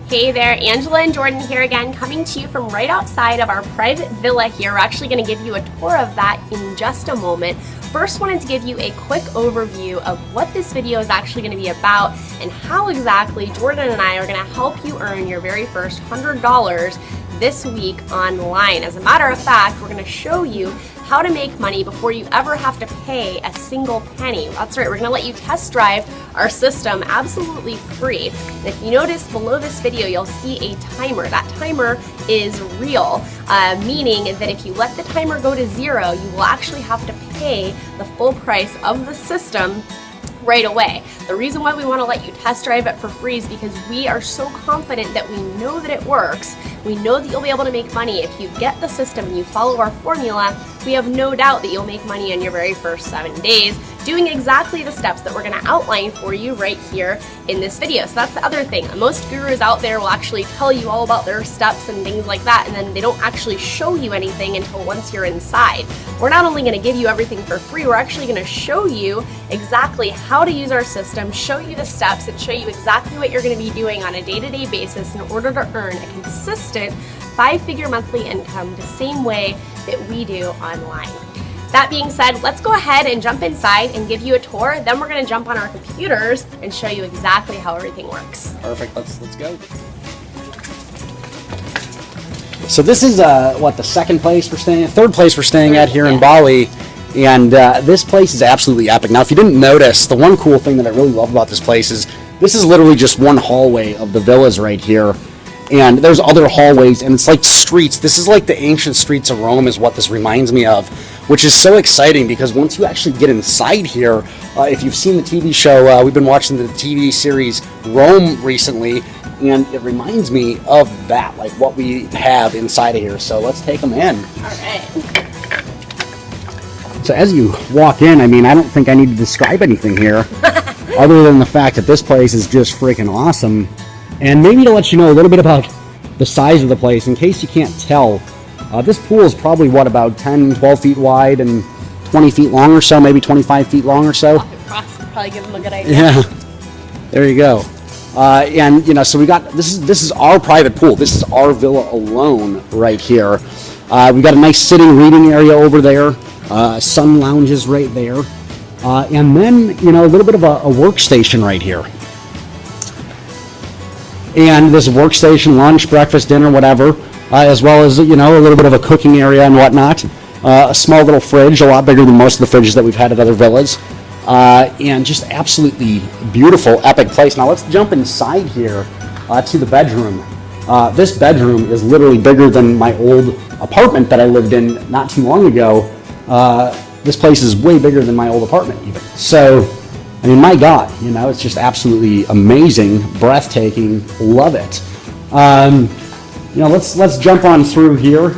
Hey there, Angela and Jordan here again, coming to you from right outside of our private villa here. We're actually going to give you a tour of that in just a moment. First, wanted to give you a quick overview of what this video is actually going to be about and how exactly Jordan and I are going to help you earn your very first $100 this week online. As a matter of fact, we're going to show you how to make money before you ever have to pay a single penny. That's right, we're going to let you test drive our system absolutely free. And if you notice below this video, you'll see a timer. That timer is real, meaning that if you let the timer go to 0, you will actually have to pay the full price of the system right away. The reason why we want to let you test drive it for free is because we are so confident that we know that it works. We know that you'll be able to make money. If you get the system and you follow our formula, we have no doubt that you'll make money in your very first 7 days, doing exactly the steps that we're going to outline for you right here in this video. So that's the other thing. Most gurus out there will actually tell you all about their steps and things like that, and then they don't actually show you anything until once you're inside. We're not only going to give you everything for free, we're actually going to show you exactly how to use our system, show you the steps, and show you exactly what you're going to be doing on a day-to-day basis in order to earn a consistent 5-figure monthly income the same way that we do online. That being said, let's go ahead and jump inside and give you a tour. Then we're going to jump on our computers and show you exactly how everything works. Perfect. Let's go. So this is the third place we're staying at here in Bali, and this place is absolutely epic. Now, if you didn't notice, the one cool thing that I really love about this place is this is literally just one hallway of the villas right here. And there's other hallways, and it's like streets. This is like the ancient streets of Rome is what this reminds me of, which is so exciting because once you actually get inside here, if you've seen the TV show, we've been watching the TV series Rome recently, and it reminds me of that, like what we have inside of here. So let's take them in. All right. So as you walk in, I mean, I don't think I need to describe anything here other than the fact that this place is just freaking awesome. And maybe to let you know a little bit about the size of the place, in case you can't tell, this pool is probably, about 10, 12 feet wide and 20 feet long or so, maybe 25 feet long or so. Probably give them a good idea. Yeah, there you go. And, so we got, this is our private pool. This is our villa alone right here. We got a nice sitting reading area over there, sun lounges right there, and then, a little bit of a workstation right here. And there's a workstation, lunch, breakfast, dinner, whatever, as well as, a little bit of a cooking area and whatnot. A small little fridge, a lot bigger than most of the fridges that we've had at other villas. And just absolutely beautiful, epic place. Now let's jump inside here to the bedroom. This bedroom is literally bigger than my old apartment that I lived in not too long ago. This place is way bigger than my old apartment even. So, I mean, my God, it's just absolutely amazing, breathtaking, love it. Let's jump on through here.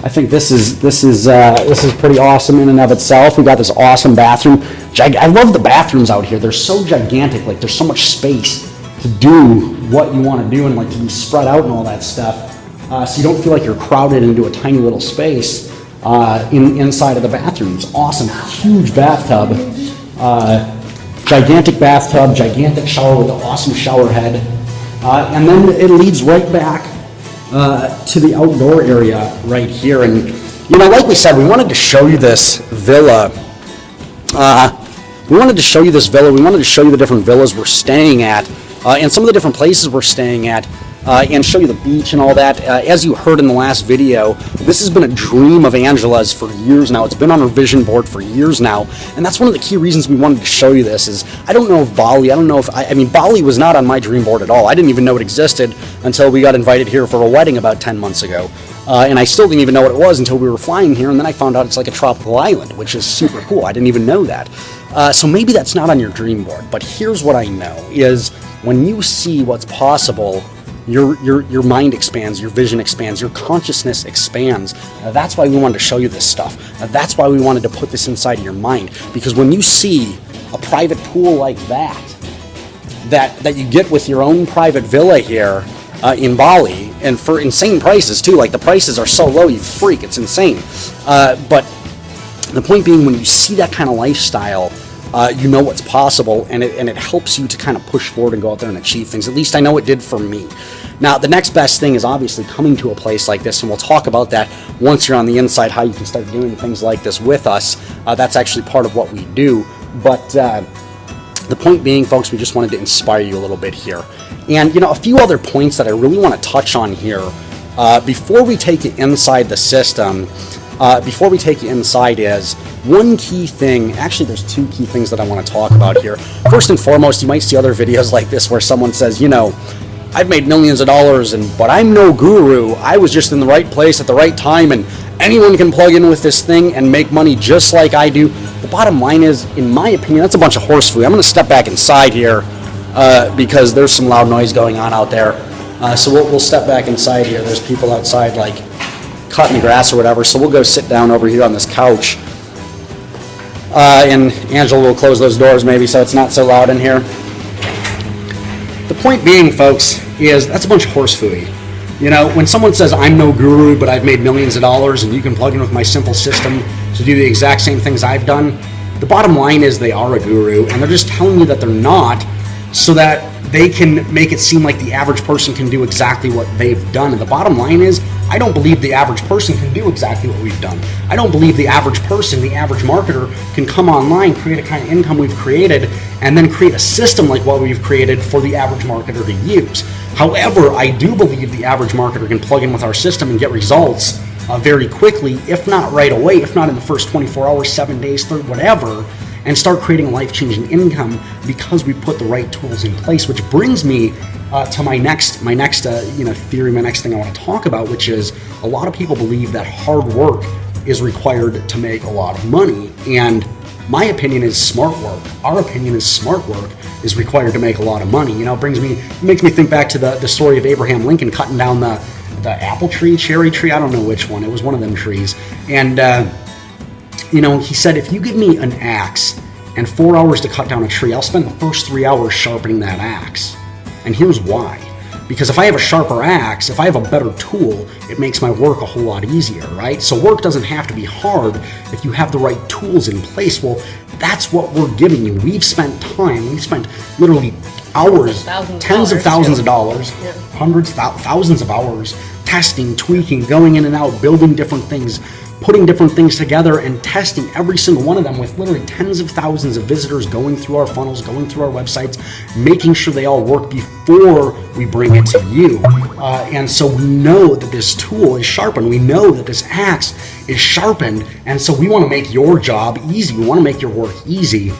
I think this is pretty awesome in and of itself. We got this awesome bathroom. I love the bathrooms out here. They're so gigantic. Like there's so much space to do what you want to do and like to be spread out and all that stuff. So you don't feel like you're crowded into a tiny little space inside of the bathroom. It's awesome, huge bathtub. Gigantic bathtub, gigantic shower with an awesome shower head. And then it leads right back to the outdoor area right here. And, like we said, we wanted to show you this villa. We wanted to show you the different villas we're staying at and some of the different places we're staying at. And show you the beach and all that. As you heard in the last video, this has been a dream of Angela's for years now. It's been on her vision board for years now, and that's one of the key reasons we wanted to show you this. Is I don't know if Bali, Bali was not on my dream board at all. I didn't even know it existed until we got invited here for a wedding about 10 months ago, and I still didn't even know what it was until we were flying here, and then I found out it's like a tropical island, which is super cool. I didn't even know that. So maybe that's not on your dream board, but here's what I know is when you see what's possible, your mind expands, your vision expands, your consciousness expands. That's why we wanted to show you this stuff. That's why we wanted to put this inside of your mind. Because when you see a private pool like that you get with your own private villa here in Bali, and for insane prices too, like the prices are so low, you freak, it's insane. But the point being, when you see that kind of lifestyle, you know what's possible, and it helps you to kind of push forward and go out there and achieve things. At least I know it did for me. Now, the next best thing is obviously coming to a place like this, and we'll talk about that once you're on the inside, how you can start doing things like this with us. That's actually part of what we do. But the point being, folks, we just wanted to inspire you a little bit here. And, a few other points that I really want to touch on here before we take you inside the system. Is one key thing. Actually, there's two key things that I want to talk about here. First and foremost, you might see other videos like this where someone says, I've made millions of dollars, but I'm no guru. I was just in the right place at the right time, and anyone can plug in with this thing and make money just like I do. The bottom line is, in my opinion, that's a bunch of horse food. I'm going to step back inside here because there's some loud noise going on out there. So we'll step back inside here. There's people outside like cutting the grass or whatever. So we'll go sit down over here on this couch. And Angela will close those doors maybe so it's not so loud in here. The point being, folks, is that's a bunch of horse fooey. When someone says, I'm no guru, but I've made millions of dollars and you can plug in with my simple system to do the exact same things I've done, the bottom line is they are a guru, and they're just telling you that they're not so that they can make it seem like the average person can do exactly what they've done. And the bottom line is, I don't believe the average person can do exactly what we've done. I don't believe the average person, the average marketer, can come online, create a kind of income we've created, and then create a system like what we've created for the average marketer to use. However, I do believe the average marketer can plug in with our system and get results very quickly, if not right away, if not in the first 24 hours, 7 days, 30, whatever, and start creating a life-changing income because we put the right tools in place. Which brings me to my next theory, my next thing I want to talk about, which is a lot of people believe that hard work is required to make a lot of money, and my opinion is smart work. Our opinion is smart work is required to make a lot of money. It makes me think back to the story of Abraham Lincoln cutting down the apple tree, cherry tree, I don't know which one. It was one of them trees, and he said, if you give me an axe and 4 hours to cut down a tree, I'll spend the first 3 hours sharpening that axe. And here's why. Because if I have a sharper axe, if I have a better tool, it makes my work a whole lot easier, right? So work doesn't have to be hard if you have the right tools in place. Well, that's what we're giving you. We've spent time, literally hours, tens of thousands of dollars, hundreds, thousands of hours, testing, tweaking, going in and out, building different things, putting different things together and testing every single one of them with literally tens of thousands of visitors going through our funnels, going through our websites, making sure they all work before we bring it to you. And so we know that this tool is sharpened. We know that this axe is sharpened. And so we want to make your job easy. We want to make your work easy.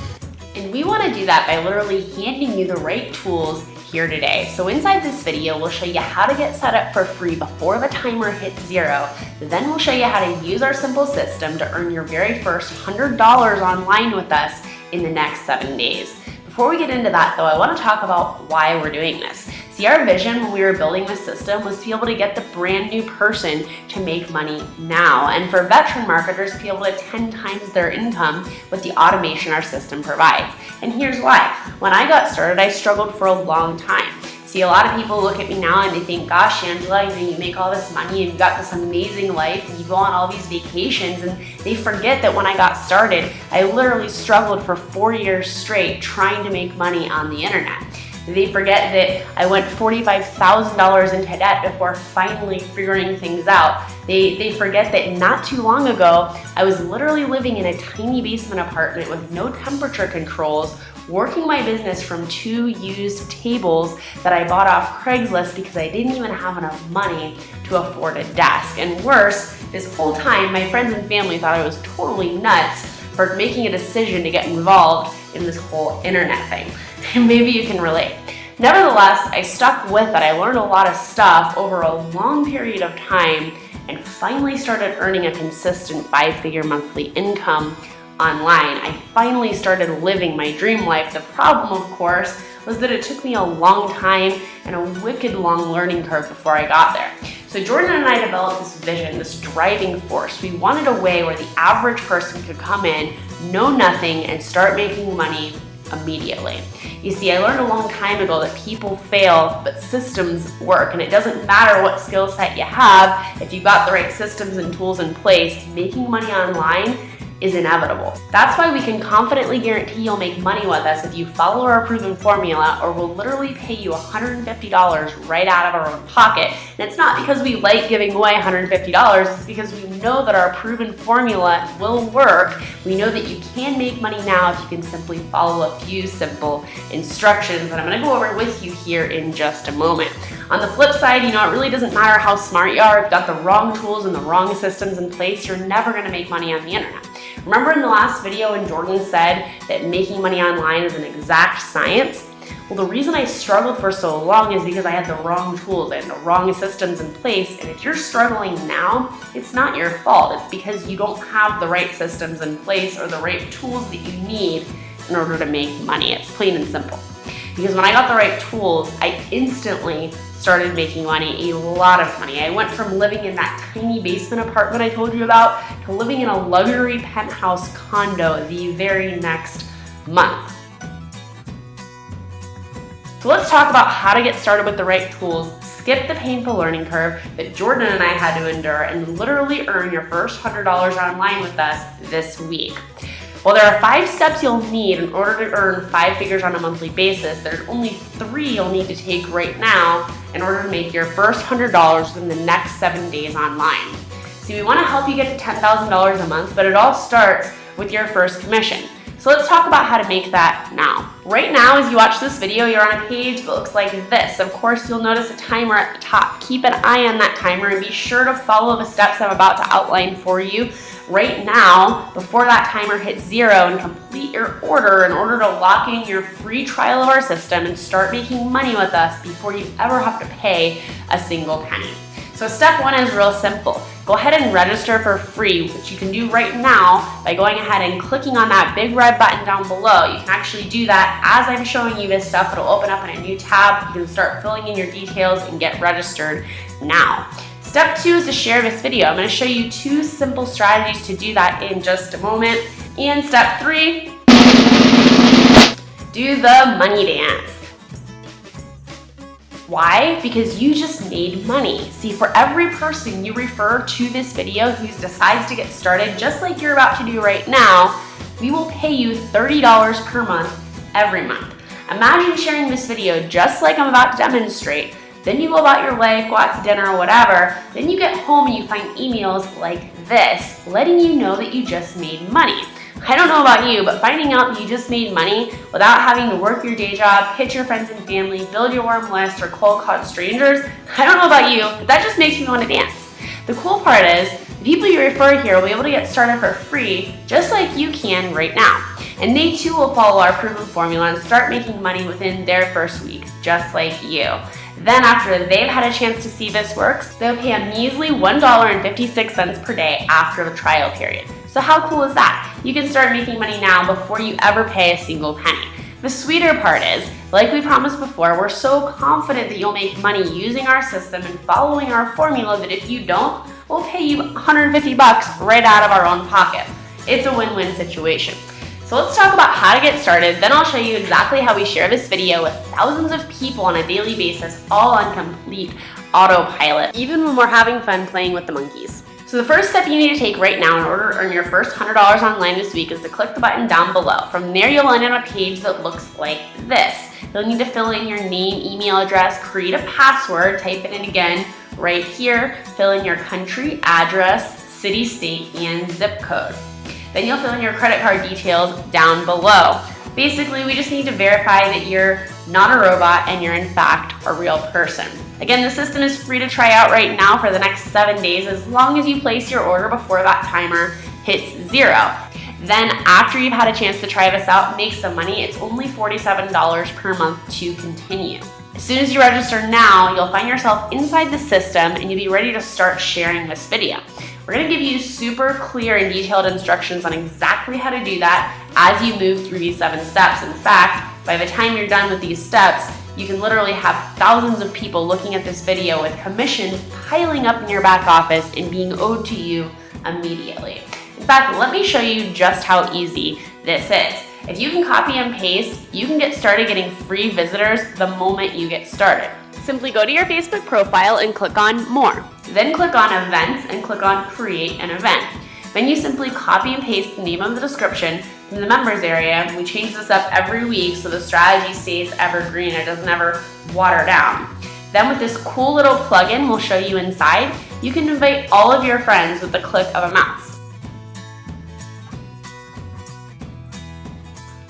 And we want to do that by literally handing you the right tools here today. So inside this video, we'll show you how to get set up for free before the timer hits 0. Then we'll show you how to use our simple system to earn your very first $100 online with us in the next 7 days. Before we get into that though, I want to talk about why we're doing this. See, our vision when we were building this system was to be able to get the brand new person to make money now, and for veteran marketers to be able to 10 times their income with the automation our system provides. And here's why. When I got started, I struggled for a long time. See, a lot of people look at me now and they think, gosh, Angela, you make all this money and you got this amazing life and you go on all these vacations, and they forget that when I got started, I literally struggled for 4 years straight trying to make money on the internet. They forget that I went $45,000 into debt before finally figuring things out. They forget that not too long ago, I was literally living in a tiny basement apartment with no temperature controls, working my business from 2 used tables that I bought off Craigslist because I didn't even have enough money to afford a desk. And worse, this whole time, my friends and family thought I was totally nuts for making a decision to get involved in this whole internet thing. And maybe you can relate. Nevertheless, I stuck with it. I learned a lot of stuff over a long period of time and finally started earning a consistent 5-figure monthly income online. I finally started living my dream life. The problem, of course, was that it took me a long time and a wicked long learning curve before I got there. So Jordan and I developed this vision, this driving force. We wanted a way where the average person could come in, know nothing, and start making money immediately. You see, I learned a long time ago that people fail, but systems work, and it doesn't matter what skill set you have. If you've got the right systems and tools in place, making money online is inevitable. That's why we can confidently guarantee you'll make money with us if you follow our proven formula, or we'll literally pay you $150 right out of our own pocket. And it's not because we like giving away $150, it's because we know that our proven formula will work. We know that you can make money now if you can simply follow a few simple instructions that I'm gonna go over with you here in just a moment. On the flip side, it really doesn't matter how smart you are. If you've got the wrong tools and the wrong systems in place, you're never gonna make money on the internet. Remember in the last video when Jordan said that making money online is an exact science? Well, the reason I struggled for so long is because I had the wrong tools and the wrong systems in place. And if you're struggling now, it's not your fault. It's because you don't have the right systems in place or the right tools that you need in order to make money. It's plain and simple. Because when I got the right tools, I instantly started making money, a lot of money. I went from living in that tiny basement apartment I told you about to living in a luxury penthouse condo the very next month. So let's talk about how to get started with the right tools, skip the painful learning curve that Jordan and I had to endure, and literally earn your first $100 online with us this week. Well, there are 5 steps you'll need in order to earn 5 figures on a monthly basis. There's only 3 you'll need to take right now in order to make your first $100 within the next 7 days online. See, we want to help you get to $10,000 a month, but it all starts with your first commission. So let's talk about how to make that now. Right now, as you watch this video, you're on a page that looks like this. Of course, you'll notice a timer at the top. Keep an eye on that timer and be sure to follow the steps I'm about to outline for you right now before that timer hits 0, and complete your order in order to lock in your free trial of our system and start making money with us before you ever have to pay a single penny. So step 1 is real simple. Go ahead and register for free, which you can do right now by going ahead and clicking on that big red button down below. You can actually do that as I'm showing you this stuff. It'll open up in a new tab. You can start filling in your details and get registered now. Step 2 is to share this video. I'm going to show you 2 simple strategies to do that in just a moment. And step 3, do the money dance. Why? Because you just made money. See, for every person you refer to this video who decides to get started, just like you're about to do right now, we will pay you $30 per month every month. Imagine sharing this video just like I'm about to demonstrate. Then you go about your life, go out to dinner or whatever. Then you get home and you find emails like this, letting you know that you just made money. I don't know about you, but finding out that you just made money without having to work your day job, pitch your friends and family, build your warm list, or cold call strangers, I don't know about you, but that just makes me want to dance. The cool part is, the people you refer here will be able to get started for free, just like you can right now. And they too will follow our proven formula and start making money within their first week, just like you. Then after they've had a chance to see this works, they'll pay a measly $1.56 per day after the trial period. So how cool is that? You can start making money now before you ever pay a single penny. The sweeter part is, like we promised before, we're so confident that you'll make money using our system and following our formula that if you don't, we'll pay you $150 right out of our own pocket. It's a win-win situation. So let's talk about how to get started, then I'll show you exactly how we share this video with thousands of people on a daily basis, all on complete autopilot, even when we're having fun playing with the monkeys. So the first step you need to take right now in order to earn your first $100 online this week is to click the button down below. From there, you'll land on a page that looks like this. You'll need to fill in your name, email address, create a password, type it in again right here, fill in your country, address, city, state, and zip code. Then you'll fill in your credit card details down below. Basically, we just need to verify that you're not a robot and you're in fact a real person. Again, the system is free to try out right now for the next 7 days as long as you place your order before that timer hits 0. Then after you've had a chance to try this out, make some money, it's only $47 per month to continue. As soon as you register now, you'll find yourself inside the system and you'll be ready to start sharing this video. We're going to give you super clear and detailed instructions on exactly how to do that as you move through these 7 steps. In fact, by the time you're done with these steps, you can literally have thousands of people looking at this video with commissions piling up in your back office and being owed to you immediately. In fact, let me show you just how easy this is. If you can copy and paste, you can get started getting free visitors the moment you get started. Simply go to your Facebook profile and click on More. Then click on Events and click on Create an Event. Then you simply copy and paste the name of the description from the members area. We change this up every week so the strategy stays evergreen. It doesn't ever water down. Then with this cool little plugin we'll show you inside, you can invite all of your friends with the click of a mouse.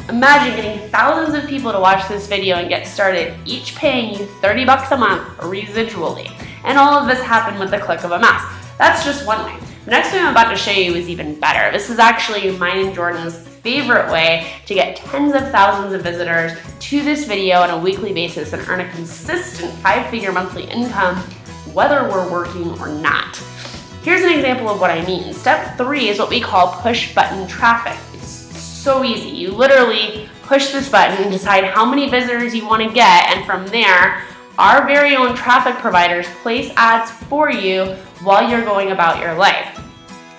Imagine getting thousands of people to watch this video and get started, each paying you $30 a month residually. And all of this happened with the click of a mouse. That's just one way. The next thing I'm about to show you is even better. This is actually mine and Jordan's favorite way to get tens of thousands of visitors to this video on a weekly basis and earn a consistent 5-figure monthly income, whether we're working or not. Here's an example of what I mean. Step 3 is what we call push button traffic. So easy. You literally push this button, decide how many visitors you want to get, and from there, our very own traffic providers place ads for you while you're going about your life.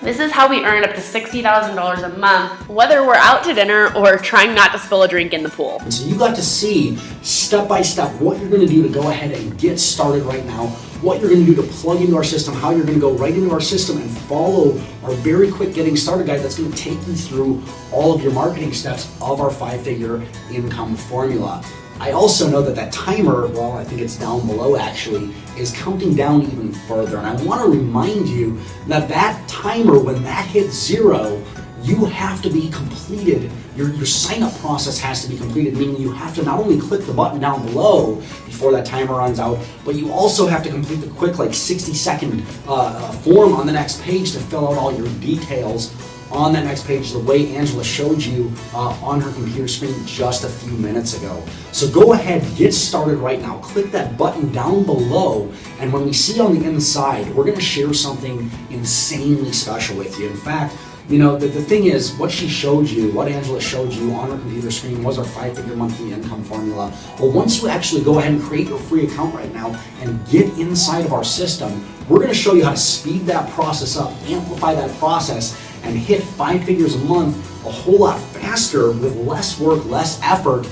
This is how we earn up to $60,000 a month, whether we're out to dinner or trying not to spill a drink in the pool. So you got to see step by step what you're going to do to go ahead and get started right now, what you're going to do to plug into our system, how you're going to go right into our system and follow our very quick getting started guide that's going to take you through all of your marketing steps of our 5-figure income formula. I also know that timer, well, I think it's down below actually, is counting down even further. And I want to remind you that timer, when that hits 0, you have to be completed. Your sign-up process has to be completed, meaning you have to not only click the button down below before that timer runs out, but you also have to complete the quick 60-second form on the next page to fill out all your details on that next page the way Angela showed you on her computer screen just a few minutes ago. So go ahead, get started right now. Click that button down below, and when we see on the inside, we're going to share something insanely special with you. In fact, you know, the thing is, what she showed you, what Angela showed you on her computer screen was our 5-figure monthly income formula. But once you actually go ahead and create your free account right now and get inside of our system, we're going to show you how to speed that process up, amplify that process, and hit 5 figures a month a whole lot faster with less work, less effort,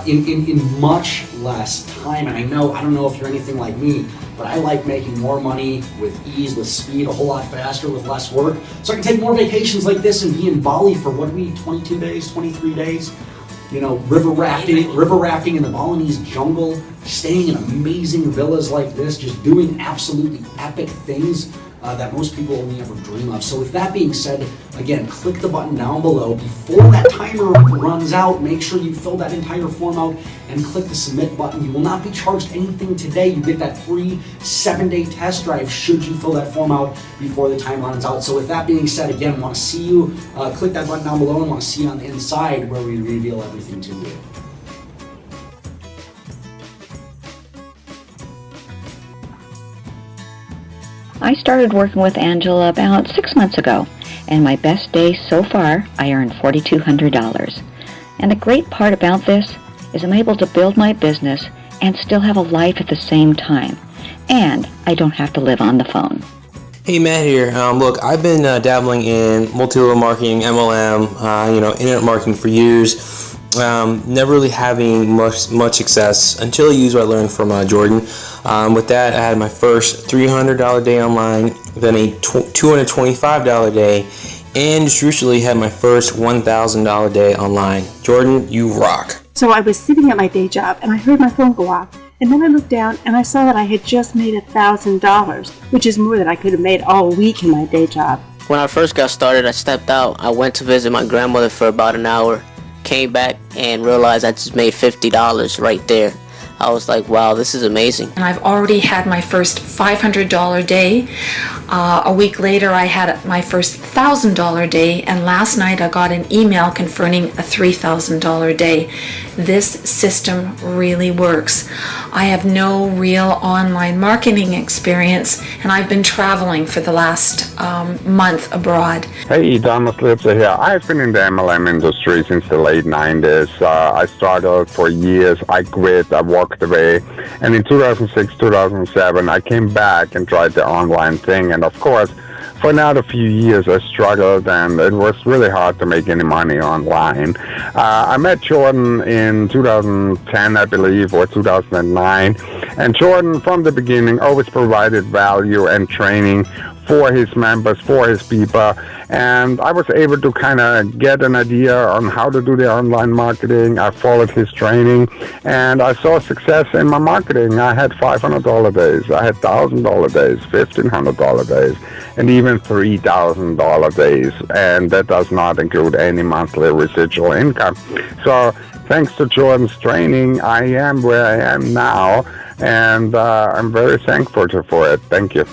in much less time. And I don't know if you're anything like me, but I like making more money with ease, with speed, a whole lot faster, with less work. So I can take more vacations like this and be in Bali for 22 days, 23 days. You know, river rafting in the Balinese jungle, staying in amazing villas like this, just doing absolutely epic things that most people only ever dream of. So with that being said, again, click the button down below. Before that timer runs out, make sure you fill that entire form out and click the submit button. You will not be charged anything today. You get that free 7-day test drive should you fill that form out before the time runs out. So with that being said, again, I want to see you click that button down below and want to see you on the inside where we reveal everything to you. I started working with Angela about 6 months ago, and my best day so far, I earned $4,200. And the great part about this is I'm able to build my business and still have a life at the same time. And I don't have to live on the phone. Hey, Matt here. Look, I've been dabbling in multi-level marketing, MLM, internet marketing for years. Never really having much success until I used what I learned from Jordan. With that, I had my first $300 day online, then a $225 day, and just recently had my first $1,000 day online. Jordan, you rock. So I was sitting at my day job and I heard my phone go off. And then I looked down and I saw that I had just made $1,000, which is more than I could have made all week in my day job. When I first got started, I stepped out. I went to visit my grandmother for about an hour, came back and realized I just made $50 right there. I was like, wow, this is amazing. And I've already had my first $500 day. A week later, I had my first $1,000 day, and last night I got an email confirming a $3,000 day. This system really works. I have no real online marketing experience, and I've been traveling for the last month abroad. Hey, Thomas Lipser here. I've been in the MLM industry since the late 90s. I struggled for years. I quit. I walked away. And in 2006, 2007, I came back and tried the online thing. And of course, for another few years, I struggled, and it was really hard to make any money online. I met Jordan in 2010, I believe, or 2009. And Jordan, from the beginning, always provided value and training for his members, for his people. And I was able to kind of get an idea on how to do the online marketing. I followed his training, and I saw success in my marketing. I had $500 days, I had $1,000 days, $1,500 days, and even $3,000 days. And that does not include any monthly residual income. So thanks to Jordan's training, I am where I am now, and I'm very thankful for it. Thank you.